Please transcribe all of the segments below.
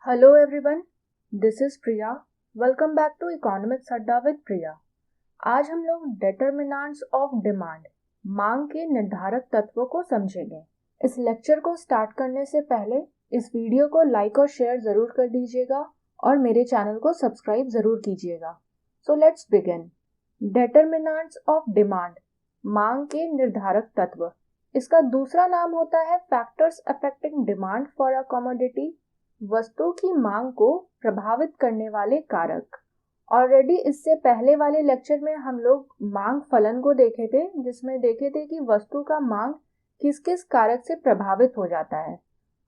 Hello everyone, this is Priya. Welcome back to Economics अड्डा with Priya. आज हम लोग डिटरमिनेंट्स ऑफ डिमांड, मांग के निर्धारक तत्वों को समझेंगे। इस लेक्चर को स्टार्ट करने से पहले इस वीडियो को लाइक और शेयर जरूर कर दीजिएगा और मेरे चैनल को सब्सक्राइब जरूर कीजिएगा। So let's begin. Determinants of demand, मांग के निर्धारक तत्व। इसका दूसरा नाम होता है factors affecting demand for a commodity, वस्तु की मांग को प्रभावित करने वाले कारक। ऑलरेडी इससे पहले वाले लेक्चर में हम लोग मांग फलन को देखे थे, जिसमें देखे थे कि वस्तु का मांग किस किस कारक से प्रभावित हो जाता है।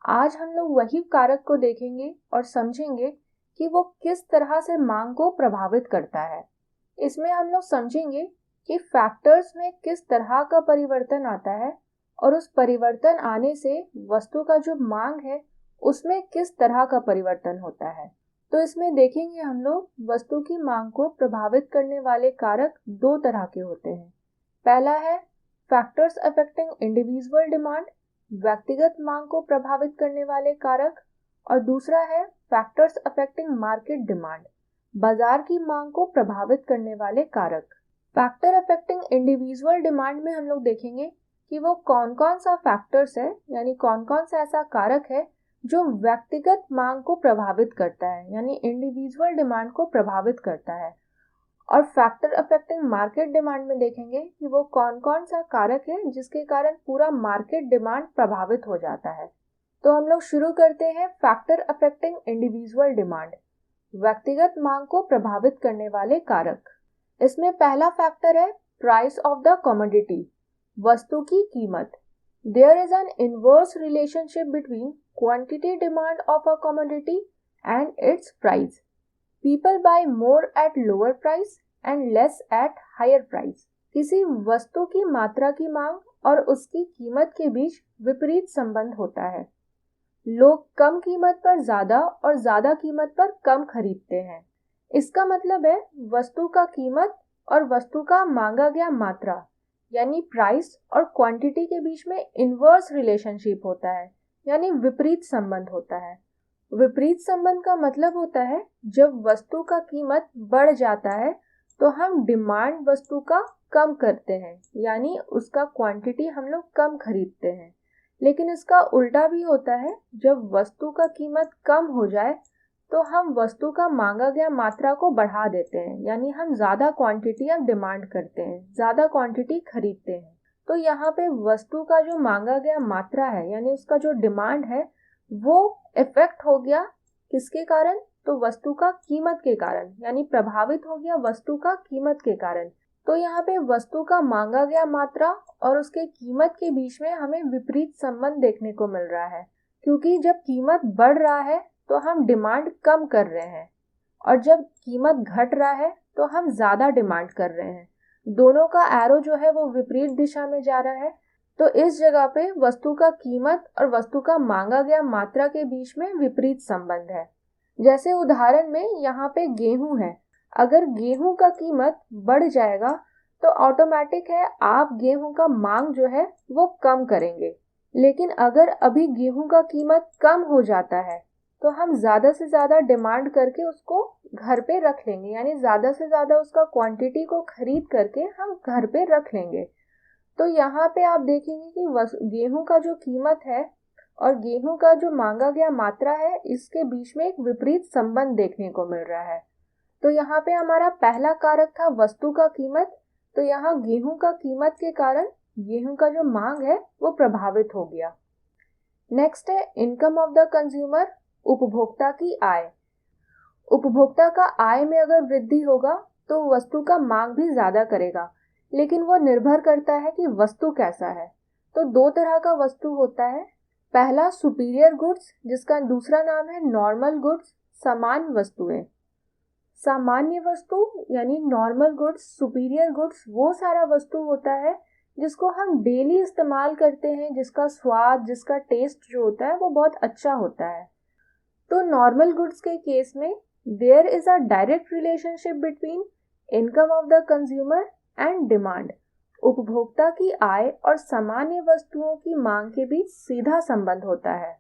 आज हम लोग वही कारक को देखेंगे और समझेंगे कि वो किस तरह से मांग को प्रभावित करता है। इसमें हम लोग समझेंगे कि फैक्टर्स में किस तरह का परिवर्तन आता है और उस परिवर्तन आने से वस्तु का जो मांग है उसमें किस तरह का परिवर्तन होता है। तो इसमें देखेंगे हम लोग वस्तु की मांग को प्रभावित करने वाले कारक दो तरह के होते हैं। पहला है फैक्टर्स अफेक्टिंग इंडिविजुअल डिमांड, व्यक्तिगत मांग को प्रभावित करने वाले कारक, और दूसरा है फैक्टर्स अफेक्टिंग मार्केट डिमांड, बाजार की मांग को प्रभावित करने वाले कारक। फैक्टर अफेक्टिंग इंडिविजुअल डिमांड में हम लोग देखेंगे कि वो कौन कौन सा फैक्टर्स है, यानी कौन कौन सा ऐसा कारक है जो व्यक्तिगत मांग को प्रभावित करता है, यानी इंडिविजुअल डिमांड को प्रभावित करता है। और फैक्टर अफेक्टिंग मार्केट डिमांड में देखेंगे कि वो कौन कौन सा कारक है जिसके कारण पूरा मार्केट डिमांड प्रभावित हो जाता है। तो हम लोग शुरू करते हैं फैक्टर अफेक्टिंग इंडिविजुअल डिमांड, व्यक्तिगत मांग को प्रभावित करने वाले कारक। इसमें पहला फैक्टर है प्राइस ऑफ द कमोडिटी, वस्तु की कीमत। There is an inverse relationship between quantity demand of a commodity and its price. People buy more at lower price and less at higher price. किसी वस्तु की मात्रा की मांग और उसकी कीमत के बीच विपरीत संबंध होता है। लोग कम कीमत पर ज्यादा और ज्यादा कीमत पर कम खरीदते हैं। इसका मतलब है वस्तु का कीमत और वस्तु का मांगा गया मात्रा यानी प्राइस और क्वांटिटी के बीच में इनवर्स रिलेशनशिप होता है, यानी विपरीत संबंध होता है। विपरीत संबंध का मतलब होता है जब वस्तु का कीमत बढ़ जाता है तो हम डिमांड वस्तु का कम करते हैं, यानी उसका क्वांटिटी हम लोग कम खरीदते हैं। लेकिन इसका उल्टा भी होता है, जब वस्तु का कीमत कम हो जाए तो हम वस्तु का मांगा गया मात्रा को बढ़ा देते हैं, यानी हम ज्यादा क्वांटिटी अब डिमांड करते हैं, ज्यादा क्वांटिटी खरीदते हैं। तो यहाँ पे वस्तु का जो मांगा गया मात्रा है, यानी उसका जो डिमांड है, वो इफेक्ट हो गया किसके कारण? तो वस्तु का कीमत के कारण, यानी प्रभावित हो गया वस्तु का कीमत के कारण। तो यहाँ पे वस्तु का मांगा गया मात्रा और उसके कीमत के बीच में हमें विपरीत संबंध देखने को मिल रहा है, क्योंकि जब कीमत बढ़ रहा है तो हम डिमांड कम कर रहे हैं और जब कीमत घट रहा है तो हम ज्यादा डिमांड कर रहे हैं। दोनों का एरो जो है वो विपरीत दिशा में जा रहा है। तो इस जगह पे वस्तु का कीमत और वस्तु का मांगा गया मात्रा के बीच में विपरीत संबंध है। जैसे उदाहरण में यहाँ पे गेहूं है, अगर गेहूं का कीमत बढ़ जाएगा तो ऑटोमेटिक है आप गेहूं का मांग जो है वो कम करेंगे। लेकिन अगर अभी गेहूं का कीमत कम हो जाता है तो हम ज्यादा से ज्यादा डिमांड करके उसको घर पे रख लेंगे, यानी ज्यादा से ज्यादा उसका क्वांटिटी को खरीद करके हम घर पे रख लेंगे। तो यहाँ पे आप देखेंगे कि गेहूं का जो कीमत है और गेहूं का जो मांगा गया मात्रा है, इसके बीच में एक विपरीत संबंध देखने को मिल रहा है। तो यहाँ पे हमारा पहला कारक था वस्तु का कीमत, तो यहाँ गेहूं का कीमत के कारण गेहूं का जो मांग है वो प्रभावित हो गया। नेक्स्ट है इनकम ऑफ द कंज्यूमर, उपभोक्ता की आय। उपभोक्ता का आय में अगर वृद्धि होगा तो वस्तु का मांग भी ज्यादा करेगा, लेकिन वो निर्भर करता है कि वस्तु कैसा है। तो दो तरह का वस्तु होता है। पहला सुपीरियर गुड्स, जिसका दूसरा नाम है नॉर्मल गुड्स, सामान्य वस्तुएं। सामान्य वस्तु यानी नॉर्मल गुड्स, सुपीरियर गुड्स वो सारा वस्तु होता है जिसको हम डेली इस्तेमाल करते हैं, जिसका स्वाद, जिसका टेस्ट जो होता है वो बहुत अच्छा होता है। तो नॉर्मल गुड्स के केस में there is a direct relationship between income of the consumer and demand. उपभोक्ता की आय और सामान्य वस्तुओं की मांग के बीच सीधा संबंध होता है।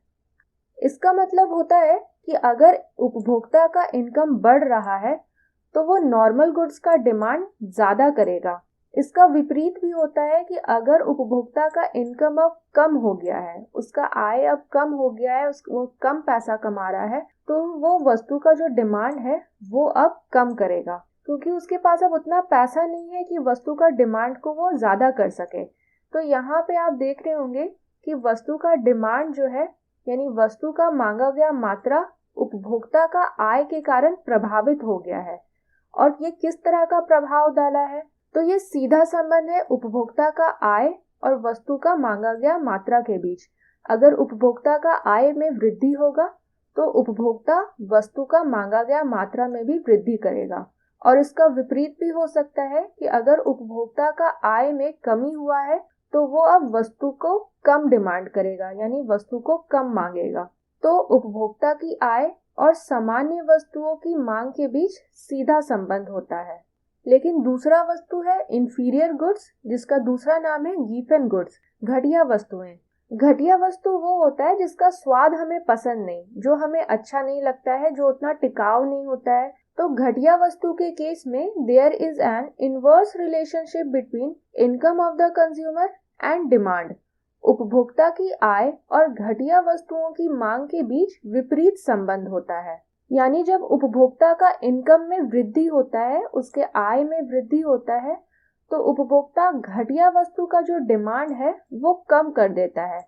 इसका मतलब होता है कि अगर उपभोक्ता का इनकम बढ़ रहा है तो वो नॉर्मल गुड्स का डिमांड ज़्यादा करेगा। इसका विपरीत भी होता है कि अगर उपभोक्ता का इनकम अब कम हो गया है, उसका आय अब कम हो गया है, वो कम पैसा कमा रहा है, तो वो वस्तु का जो डिमांड है वो अब कम करेगा, क्योंकि उसके पास अब उतना पैसा नहीं है कि वस्तु का डिमांड को वो ज़्यादा कर सके। तो यहाँ पे आप देख रहे होंगे कि वस्तु का डिमांड जो है, यानी वस्तु का मांगा गया मात्रा उपभोक्ता का आय के कारण प्रभावित हो गया है। और ये किस तरह का प्रभाव डाला है? तो ये सीधा संबंध है उपभोक्ता का आय और वस्तु का मांगा गया मात्रा के बीच। अगर उपभोक्ता का आय में वृद्धि होगा तो उपभोक्ता वस्तु का मांगा गया मात्रा में भी वृद्धि करेगा। और इसका विपरीत भी हो सकता है कि अगर उपभोक्ता का आय में कमी हुआ है तो वो अब वस्तु को कम डिमांड करेगा, यानी वस्तु को कम मांगेगा। तो उपभोक्ता की आय और सामान्य वस्तुओं की मांग के बीच सीधा संबंध होता है। लेकिन दूसरा वस्तु है इंफीरियर गुड्स, जिसका दूसरा नाम है गीफन गुड्स, घटिया वस्तुएं। घटिया वस्तु वो होता है जिसका स्वाद हमें पसंद नहीं, जो हमें अच्छा नहीं लगता है, जो उतना टिकाऊ नहीं होता है। तो घटिया वस्तु के केस में there is an inverse relationship between income of the consumer and demand. उपभोक्ता की आय और घटिया वस्तुओं की मांग के बीच विपरीत संबंध होता है। यानी जब उपभोक्ता का इनकम में वृद्धि होता है, उसके आय में वृद्धि होता है, तो उपभोक्ता घटिया वस्तु का जो डिमांड है वो कम कर देता है।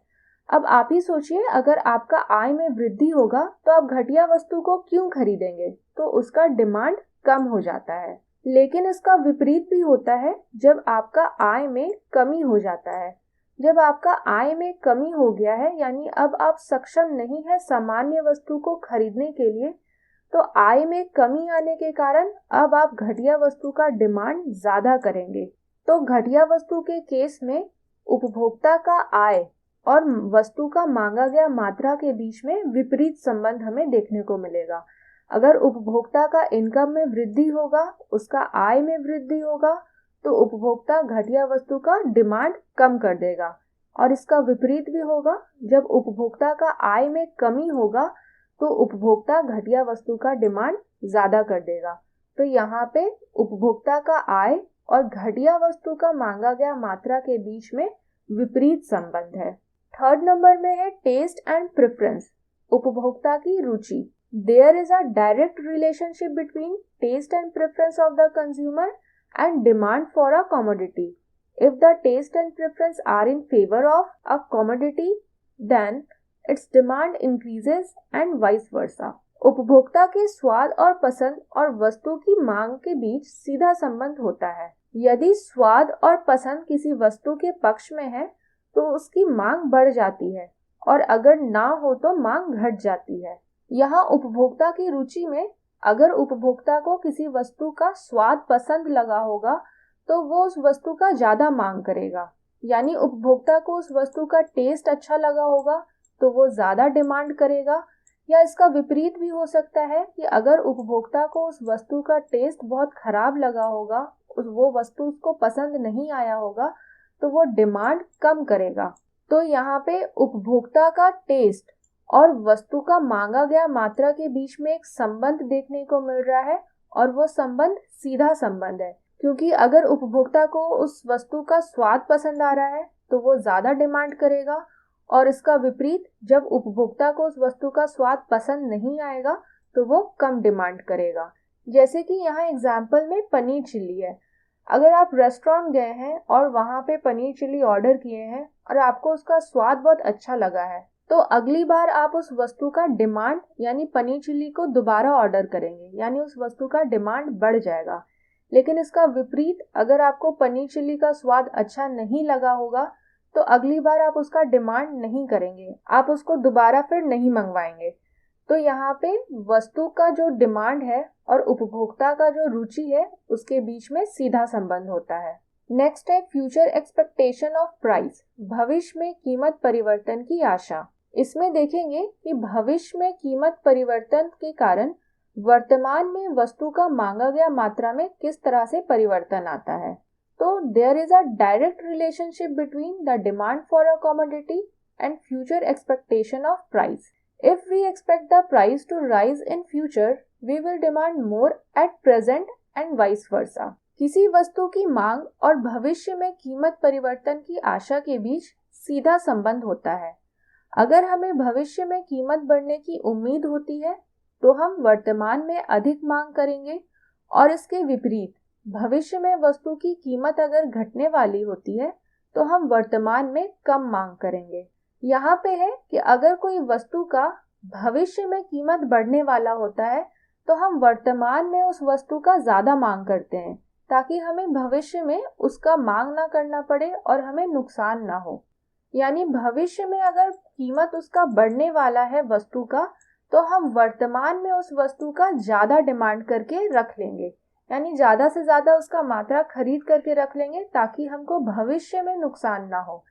अब आप ही सोचिए, अगर आपका आय में वृद्धि होगा तो आप घटिया वस्तु को क्यों खरीदेंगे? तो उसका डिमांड कम हो जाता है। लेकिन इसका विपरीत भी होता है जब आपका आय में कमी हो जाता है। जब आपका आय में कमी हो गया है, यानी अब आप सक्षम नहीं है सामान्य वस्तु को खरीदने के लिए, तो आय में कमी आने के कारण अब आप घटिया वस्तु का डिमांड ज्यादा करेंगे। तो घटिया वस्तु के केस में उपभोक्ता का आय और वस्तु का मांगा गया मात्रा के बीच में विपरीत संबंध हमें देखने को मिलेगा। अगर उपभोक्ता का इनकम में वृद्धि होगा, उसका आय में वृद्धि होगा, तो उपभोक्ता घटिया वस्तु का डिमांड कम कर देगा। और इसका विपरीत भी होगा, जब उपभोक्ता का आय में कमी होगा तो उपभोक्ता घटिया वस्तु का डिमांड ज्यादा कर देगा। तो यहाँ पे उपभोक्ता का आय और घटिया वस्तु का मांगा गया मात्रा के बीच में विपरीत संबंध है। थर्ड नंबर में है टेस्ट एंड प्रेफरेंस, उपभोक्ता की रुचि। There is a direct relationship between taste and preference of the consumer and demand for a commodity. If the taste and preference are in favor of a commodity, then its demand increases and vice versa. उपभोक्ता के स्वाद और पसंद और वस्तु की मांग के बीच सीधा संबंध होता है। यदि स्वाद और पसंद किसी वस्तु के पक्ष में है तो उसकी मांग बढ़ जाती है, और अगर ना हो तो मांग घट जाती है। यहाँ उपभोक्ता की रुचि में अगर उपभोक्ता को किसी वस्तु का स्वाद पसंद लगा होगा तो वो उस वस्तु का ज्यादा मांग करेगा। यानी उपभोक्ता को उस वस्तु का टेस्ट अच्छा लगा होगा तो वो ज्यादा डिमांड करेगा। या इसका विपरीत भी हो सकता है कि अगर उपभोक्ता को उस वस्तु का टेस्ट बहुत खराब लगा होगा, वो वस्तु उसको पसंद नहीं आया होगा, तो वो डिमांड कम करेगा। तो यहाँ पे उपभोक्ता का टेस्ट और वस्तु का मांगा गया मात्रा के बीच में एक संबंध देखने को मिल रहा है, और वो संबंध सीधा संबंध है, क्योंकि अगर उपभोक्ता को उस वस्तु का स्वाद पसंद आ रहा है तो वो ज्यादा डिमांड करेगा, और इसका विपरीत जब उपभोक्ता को उस वस्तु का स्वाद पसंद नहीं आएगा तो वो कम डिमांड करेगा। जैसे कि यहाँ एग्जाम्पल में पनीर चिल्ली है। अगर आप रेस्टोरेंट गए हैं और वहाँ पे पनीर चिल्ली ऑर्डर किए हैं और आपको उसका स्वाद बहुत अच्छा लगा है, तो अगली बार आप उस वस्तु का डिमांड यानी पनीर चिल्ली को दोबारा ऑर्डर करेंगे, यानी उस वस्तु का डिमांड बढ़ जाएगा। लेकिन इसका विपरीत, अगर आपको पनीर चिल्ली का स्वाद अच्छा नहीं लगा होगा तो अगली बार आप उसका डिमांड नहीं करेंगे, आप उसको दोबारा फिर नहीं मंगवाएंगे। तो यहाँ पे वस्तु का जो डिमांड है और उपभोक्ता का जो रुचि है उसके बीच में सीधा संबंध होता है। नेक्स्ट है फ्यूचर एक्सपेक्टेशन ऑफ प्राइस, भविष्य में कीमत परिवर्तन की आशा। इसमें देखेंगे कि भविष्य में कीमत परिवर्तन के कारण वर्तमान में वस्तु का मांगा गया मात्रा में किस तरह से परिवर्तन आता है। तो there is a direct relationship between the demand for a commodity and future expectation of price. If we expect the price to rise in future, we will demand more at present and vice versa. किसी वस्तु की मांग और भविष्य में कीमत परिवर्तन की आशा के बीच सीधा संबंध होता है। अगर हमें भविष्य में कीमत बढ़ने की उम्मीद होती है तो हम वर्तमान में अधिक मांग करेंगे, और इसके विपरीत भविष्य में वस्तु की कीमत अगर घटने वाली होती है तो हम वर्तमान में कम मांग करेंगे। यहाँ पे है कि अगर कोई वस्तु का भविष्य में कीमत बढ़ने वाला होता है तो हम वर्तमान में उस वस्तु का ज्यादा मांग करते हैं ताकि हमें भविष्य में उसका मांग ना करना पड़े और हमें नुकसान ना हो। यानी भविष्य में अगर कीमत उसका बढ़ने वाला है वस्तु का, तो हम वर्तमान में उस वस्तु का ज्यादा डिमांड करके रख लेंगे, यानी ज्यादा से ज्यादा उसका मात्रा खरीद करके रख लेंगे ताकि हमको भविष्य में नुकसान ना हो।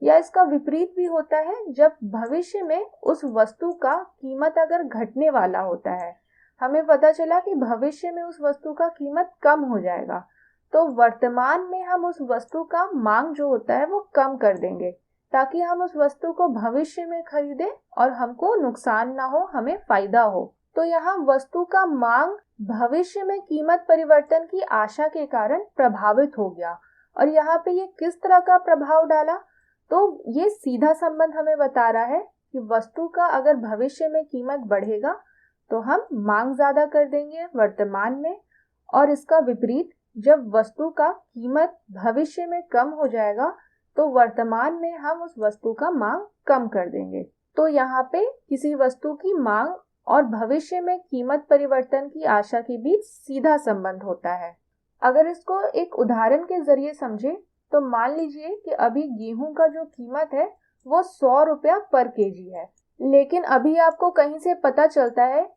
या इसका विपरीत भी होता है, जब भविष्य में उस वस्तु का कीमत अगर घटने वाला होता है, हमें पता चला कि भविष्य में उस वस्तु का कीमत कम हो जाएगा, तो वर्तमान में हम उस वस्तु का मांग जो होता है वो कम कर देंगे ताकि हम उस वस्तु को भविष्य में खरीदें और हमको नुकसान ना हो, हमें फायदा हो। तो यहाँ वस्तु का मांग भविष्य में कीमत परिवर्तन की आशा के कारण प्रभावित हो गया। और यहाँ पे ये किस तरह का प्रभाव डाला, तो ये सीधा संबंध हमें बता रहा है कि वस्तु का अगर भविष्य में कीमत बढ़ेगा तो हम मांग ज्यादा कर देंगे वर्तमान में, और इसका विपरीत जब वस्तु का कीमत भविष्य में कम हो जाएगा तो वर्तमान में हम उस वस्तु का मांग कम कर देंगे। तो यहाँ पे किसी वस्तु की मांग और भविष्य में कीमत परिवर्तन की आशा के बीच सीधा संबंध होता है। अगर इसको एक उदाहरण के जरिए समझे तो मान लीजिए कि अभी गेहूं का जो कीमत है वो 100 रुपया पर केजी है, लेकिन अभी आपको कहीं से पता चलता है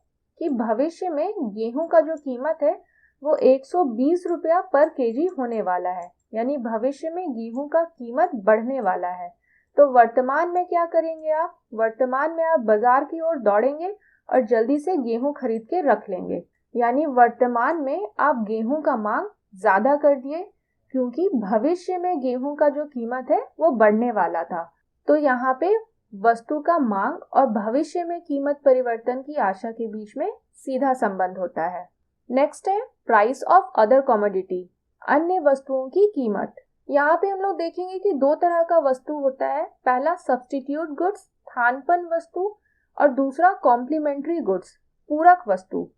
कि भविष्य में गेहूं का जो कीमत है वो 120 रुपया पर केजी होने वाला है, यानी भविष्य में गेहूं का कीमत बढ़ने वाला है। तो वर्तमान में क्या करेंगे आप? वर्तमान में आप बाजार की ओर दौड़ेंगे और जल्दी से गेहूं खरीद के रख लेंगे, यानी वर्तमान में आप गेहूं का मांग ज्यादा कर दिए क्योंकि भविष्य में गेहूं का जो कीमत है वो बढ़ने वाला था। तो यहाँ पे वस्तु का मांग और भविष्य में कीमत परिवर्तन की आशा के बीच में सीधा संबंध होता है। नेक्स्ट है प्राइस ऑफ अदर कमोडिटी, अन्य वस्तुओं की कीमत। यहाँ पे हम लोग देखेंगे कि दो तरह का वस्तु होता है। पहला सब्स्टिट्यूट गुड्स, स्थानपन्न वस्तु, और दूसरा कॉम्प्लीमेंट्री गुड्स, पूरक वस्तु।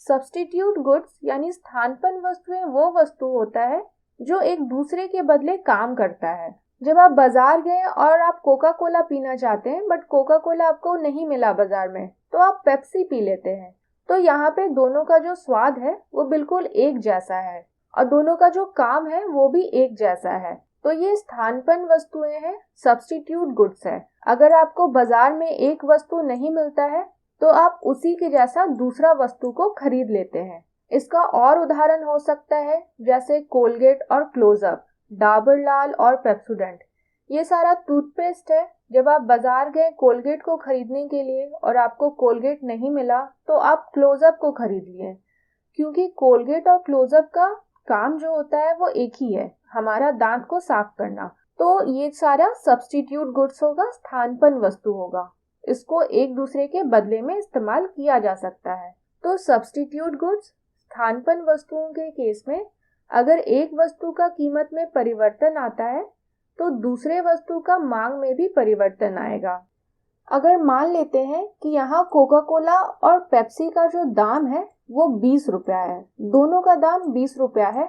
सब्स्टिट्यूट गुड्स यानी स्थानपन्न वस्तुएं वो वस्तु होता है जो एक दूसरे के बदले काम करता है। जब आप बाजार गए और आप कोका कोला पीना चाहते हैं बट कोका कोला आपको नहीं मिला बाजार में, तो आप पेप्सी पी लेते हैं। तो यहाँ पे दोनों का जो स्वाद है वो बिल्कुल एक जैसा है और दोनों का जो काम है वो भी एक जैसा है। तो ये स्थानपन्न वस्तुएं हैं, सब्स्टिट्यूट गुड्स है। अगर आपको बाजार में एक वस्तु नहीं मिलता है तो आप उसी के जैसा दूसरा वस्तु को खरीद लेते हैं। इसका और उदाहरण हो सकता है जैसे कोलगेट और क्लोजअप, डाबर लाल और पेप्सोडेंट। ये सारा टूथपेस्ट है। जब आप बाजार गए कोलगेट को खरीदने के लिए और आपको कोलगेट नहीं मिला तो आप क्लोजअप को खरीद लिए, क्योंकि कोलगेट और क्लोजअप का काम जो होता है वो एक ही है, हमारा दांत को साफ करना। तो ये सारा सब्स्टिट्यूट गुड्स होगा, स्थानपन्न वस्तु होगा। इसको एक दूसरे के बदले में इस्तेमाल किया जा सकता है। तो सब्स्टिट्यूट गुड्स, स्थानपन्न वस्तुओं के केस में अगर एक वस्तु का कीमत में परिवर्तन आता है तो दूसरे वस्तु का मांग में भी परिवर्तन आएगा। अगर मान लेते हैं कि यहाँ कोका कोला और पेप्सी का जो दाम है वो 20 रुपया है, दोनों का दाम 20 रुपया है।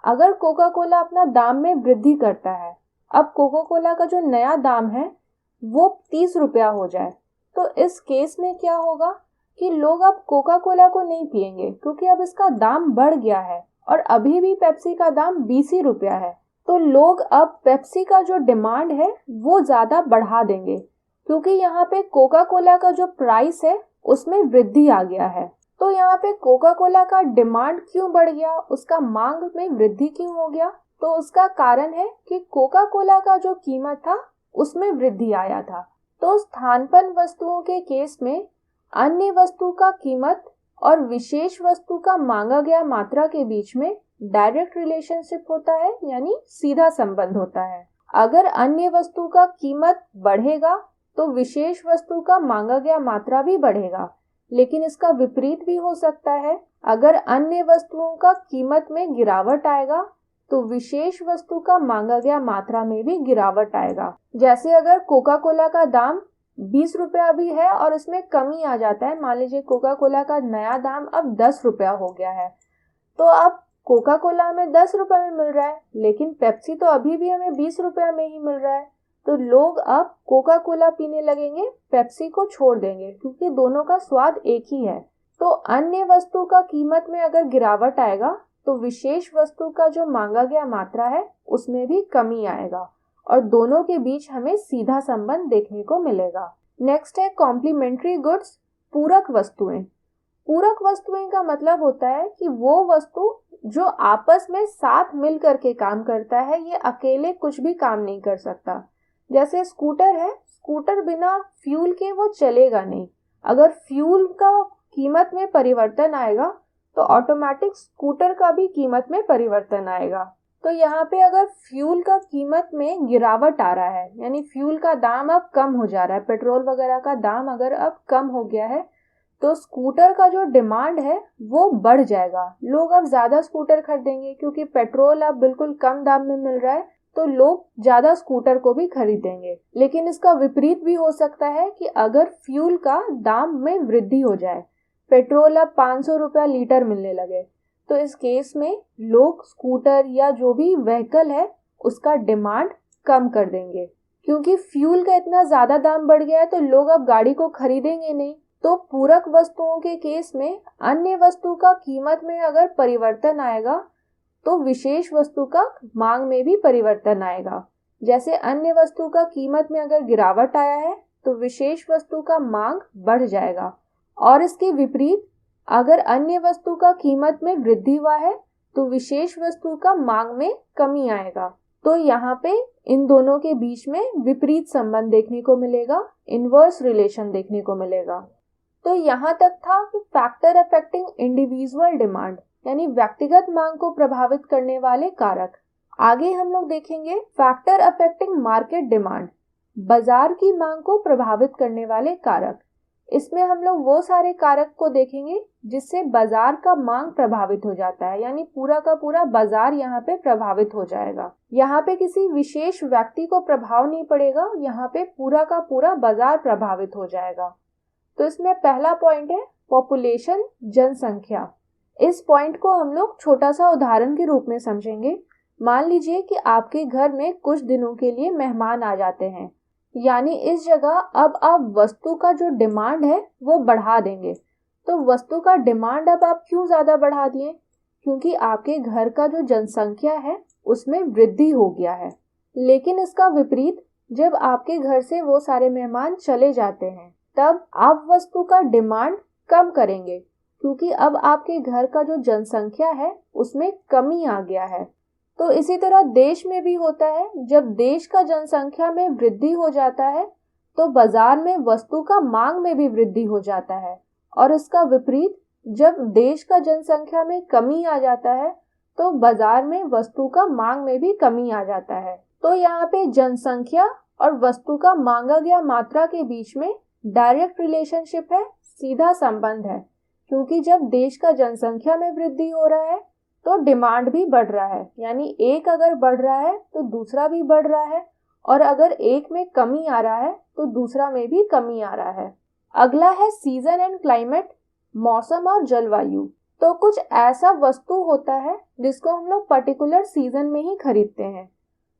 अगर कोका कोला अपना दाम में वृद्धि करता है, अब कोका कोला का जो नया दाम है वो 30 रुपया हो जाए, तो इस केस में क्या होगा कि लोग अब कोका कोला को नहीं पिएंगे क्योंकि अब इसका दाम बढ़ गया है और अभी भी पेप्सी का दाम 20 ही रुपया है। तो लोग अब पेप्सी का जो डिमांड है वो ज्यादा बढ़ा देंगे क्योंकि यहाँ पे कोका कोला का जो प्राइस है उसमें वृद्धि आ गया है। तो यहाँ पे कोका कोला का डिमांड क्यों बढ़ गया, उसका मांग में वृद्धि क्यों हो गया? तो उसका कारण है कि कोका कोला का जो कीमत था उसमें वृद्धि आया था। तो स्थानपन्न वस्तुओं के केस में अन्य वस्तु का कीमत और विशेष वस्तु का मांगा गया मात्रा के बीच में डायरेक्ट रिलेशनशिप होता है, यानी सीधा संबंध होता है। अगर अन्य वस्तु का कीमत बढ़ेगा तो विशेष वस्तु का मांगा गया मात्रा भी बढ़ेगा। लेकिन इसका विपरीत भी हो सकता है। अगर अन्य वस्तुओं का कीमत में गिरावट आएगा तो विशेष वस्तु का मांगा गया मात्रा में भी गिरावट आएगा। जैसे अगर कोका कोला का दाम 20 रुपया भी है और इसमें कमी आ जाता है, मान लीजिए कोका कोला का नया दाम अब 10 रुपया हो गया है, तो अब कोका कोला हमें 10 रुपए में मिल रहा है, लेकिन पेप्सी तो अभी भी हमें 20 रुपया में ही मिल रहा है। तो लोग अब कोका कोला पीने लगेंगे, पेप्सी को छोड़ देंगे, क्योंकि दोनों का स्वाद एक ही है। तो अन्य वस्तु का कीमत में अगर गिरावट आएगा तो विशेष वस्तु का जो मांगा गया मात्रा है उसमें भी कमी आएगा और दोनों के बीच हमें सीधा संबंध देखने को मिलेगा। नेक्स्ट है कॉम्प्लीमेंट्री गुड्स, पूरक वस्तुएं। पूरक वस्तुएं का मतलब होता है कि वो वस्तु जो आपस में साथ मिल करके काम करता है, ये अकेले कुछ भी काम नहीं कर सकता। जैसे स्कूटर है, स्कूटर बिना फ्यूल के वो चलेगा नहीं। अगर फ्यूल का कीमत में परिवर्तन आएगा तो ऑटोमेटिक स्कूटर का भी कीमत में परिवर्तन आएगा। तो यहाँ पे अगर फ्यूल का कीमत में गिरावट आ रहा है, यानी फ्यूल का दाम अब कम हो जा रहा है, पेट्रोल वगैरह का दाम अगर अब कम हो गया है, तो स्कूटर का जो डिमांड है वो बढ़ जाएगा। लोग अब ज्यादा स्कूटर खरीदेंगे, क्योंकि पेट्रोल अब बिल्कुल कम दाम में मिल रहा है, तो लोग ज्यादा स्कूटर को भी खरीदेंगे। लेकिन इसका विपरीत भी हो सकता है कि अगर फ्यूल का दाम में वृद्धि हो जाए, पेट्रोल अब 500 रुपया लीटर मिलने लगे, तो इस केस में लोग स्कूटर या जो भी व्हीकल है उसका डिमांड कम कर देंगे। क्योंकि फ्यूल का इतना ज्यादा दाम बढ़ गया है तो लोग अब गाड़ी को खरीदेंगे नहीं। तो पूरक वस्तुओं के केस में अन्य वस्तु का कीमत में अगर परिवर्तन आएगा तो विशेष वस्तु का मांग में भी परिवर्तन आएगा। जैसे अन्य वस्तु का कीमत में अगर गिरावट आया है तो विशेष वस्तु का मांग बढ़ जाएगा, और इसके विपरीत अगर अन्य वस्तु का कीमत में वृद्धि हुआ है तो विशेष वस्तु का मांग में कमी आएगा। तो यहाँ पे इन दोनों के बीच में विपरीत संबंध देखने को मिलेगा, इनवर्स रिलेशन देखने को मिलेगा। तो यहाँ तक था कि फैक्टर अफेक्टिंग इंडिविजुअल डिमांड, यानी व्यक्तिगत मांग को प्रभावित करने वाले कारक। आगे हम लोग देखेंगे फैक्टर अफेक्टिंग मार्केट डिमांड, बाजार की मांग को प्रभावित करने वाले कारक। इसमें हम लोग वो सारे कारक को देखेंगे जिससे बाजार का मांग प्रभावित हो जाता है, यानी पूरा का पूरा बाजार यहाँ पे प्रभावित हो जाएगा। यहाँ पे किसी विशेष व्यक्ति को प्रभाव नहीं पड़ेगा, यहाँ पे पूरा का पूरा बाजार प्रभावित हो जाएगा। तो इसमें पहला पॉइंट है पॉपुलेशन, जनसंख्या। इस पॉइंट को हम लोग छोटा सा उदाहरण के रूप में समझेंगे। मान लीजिए कि आपके घर में कुछ दिनों के लिए मेहमान आ जाते हैं, यानी इस जगह अब आप वस्तु का जो डिमांड है वो बढ़ा देंगे। तो वस्तु का डिमांड अब आप क्यों ज्यादा बढ़ा दिए? क्योंकि आपके घर का जो जनसंख्या है उसमें वृद्धि हो गया है। लेकिन इसका विपरीत, जब आपके घर से वो सारे मेहमान चले जाते हैं तब आप वस्तु का डिमांड कम करेंगे, क्योंकि अब आपके घर का जो जनसंख्या है उसमें कमी आ गया है। तो इसी तरह देश में भी होता है, जब देश का जनसंख्या में वृद्धि हो जाता है तो बाजार में वस्तु का मांग में भी वृद्धि हो जाता है, और इसका विपरीत, जब देश का जनसंख्या में कमी आ जाता है तो बाजार में वस्तु का मांग में भी कमी आ जाता है। तो यहाँ पे जनसंख्या और वस्तु का मांगा गया मात्रा के बीच में डायरेक्ट रिलेशनशिप है, सीधा संबंध है, क्योंकि जब देश का जनसंख्या में वृद्धि हो रहा है तो डिमांड भी बढ़ रहा है, यानी एक अगर बढ़ रहा है तो दूसरा भी बढ़ रहा है, और अगर एक में कमी आ रहा है तो दूसरा में भी कमी आ रहा है। अगला है सीजन एंड क्लाइमेट, मौसम और जलवायु। तो कुछ ऐसा वस्तु होता है जिसको हम लोग पर्टिकुलर सीजन में ही खरीदते हैं,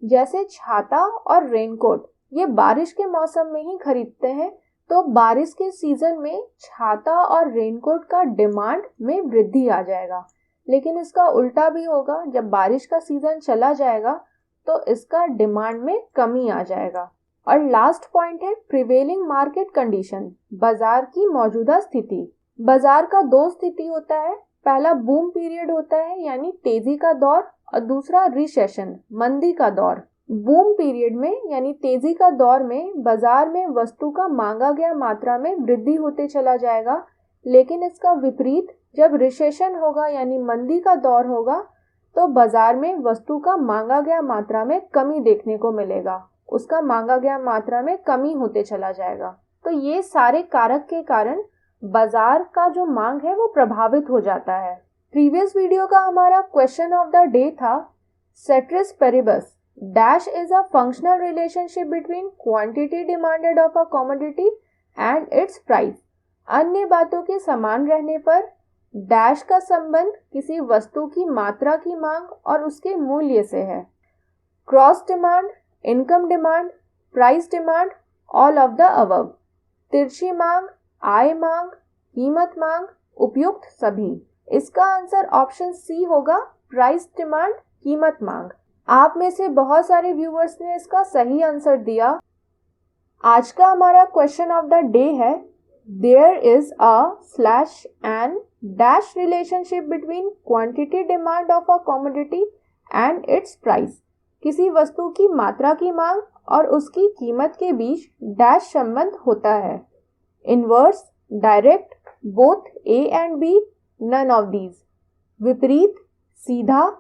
जैसे छाता और रेनकोट, ये बारिश के मौसम में ही खरीदते हैं। तो बारिश के सीजन में छाता और रेनकोट का डिमांड में वृद्धि आ जाएगा, लेकिन इसका उल्टा भी होगा, जब बारिश का सीजन चला जाएगा तो इसका डिमांड में कमी आ जाएगा। और लास्ट पॉइंट है प्रिवेलिंग मार्केट कंडीशन, बाजार की मौजूदा स्थिति। बाजार का दो स्थिति होता है, पहला बूम पीरियड होता है यानी तेजी का दौर, और दूसरा रिसेशन, मंदी का दौर। बूम पीरियड में यानी तेजी का दौर में बाजार में वस्तु का मांगा गया मात्रा में वृद्धि होते चला जाएगा, लेकिन इसका विपरीत, जब रिसेशन होगा यानी मंदी का दौर होगा तो बाजार में वस्तु का मांगा गया मात्रा में कमी देखने को मिलेगा। उसका मांगा गया मात्रा में कमी होते चला जाएगा। तो ये सारे कारक के कारण बाजार का जो मांग है वो प्रभावित हो जाता है। प्रीवियस वीडियो का हमारा क्वेश्चन ऑफ द डे था, ceteris paribus dash is a functional relationship between quantity demanded of a commodity and its price. अन्य बातों के समान रहने पर डैश का संबंध किसी वस्तु की मात्रा की मांग और उसके मूल्य से है। Cross demand, income demand, price demand, all of the above. तिरछी मांग, आय मांग, कीमत मांग, उपयुक्त सभी। इसका आंसर ऑप्शन सी होगा, प्राइस डिमांड, कीमत मांग। आप में से बहुत सारे व्यूअर्स ने इसका सही आंसर दिया। आज का हमारा क्वेश्चन ऑफ द डे है, there is a / dash relationship between quantity demand of a commodity and its price. किसी वस्तु की मात्रा की मांग और उसकी कीमत के बीच डैश संबंध होता है। Inverse, direct, both A and B, none of these. विपरीत, सीधा,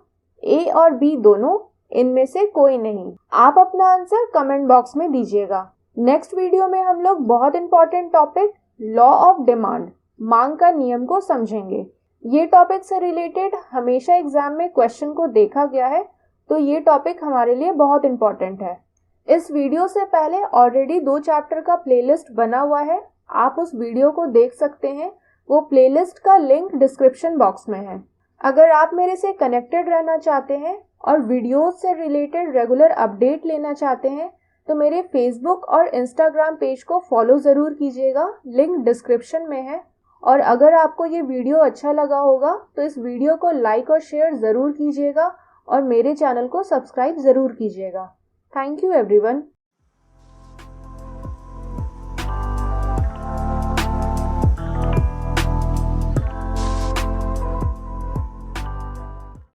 ए और बी दोनों, इनमें से कोई नहीं। आप अपना आंसर कमेंट बॉक्स में दीजिएगा। नेक्स्ट वीडियो में हम लोग बहुत important topic law of demand, मांग का नियम को समझेंगे। ये टॉपिक से रिलेटेड हमेशा एग्जाम में क्वेश्चन को देखा गया है, तो ये टॉपिक हमारे लिए बहुत इंपॉर्टेंट है। इस वीडियो से पहले ऑलरेडी 2 चैप्टर का प्लेलिस्ट बना हुआ है, आप उस वीडियो को देख सकते हैं। वो प्लेलिस्ट का लिंक डिस्क्रिप्शन बॉक्स में है। अगर आप मेरे से कनेक्टेड रहना चाहते हैं और वीडियोस से रिलेटेड रेगुलर अपडेट लेना चाहते हैं तो मेरे फेसबुक और इंस्टाग्राम पेज को फॉलो ज़रूर कीजिएगा, लिंक डिस्क्रिप्शन में है। और अगर आपको ये वीडियो अच्छा लगा होगा तो इस वीडियो को लाइक और शेयर ज़रूर कीजिएगा और मेरे चैनल को सब्सक्राइब ज़रूर कीजिएगा। Thank you everyone.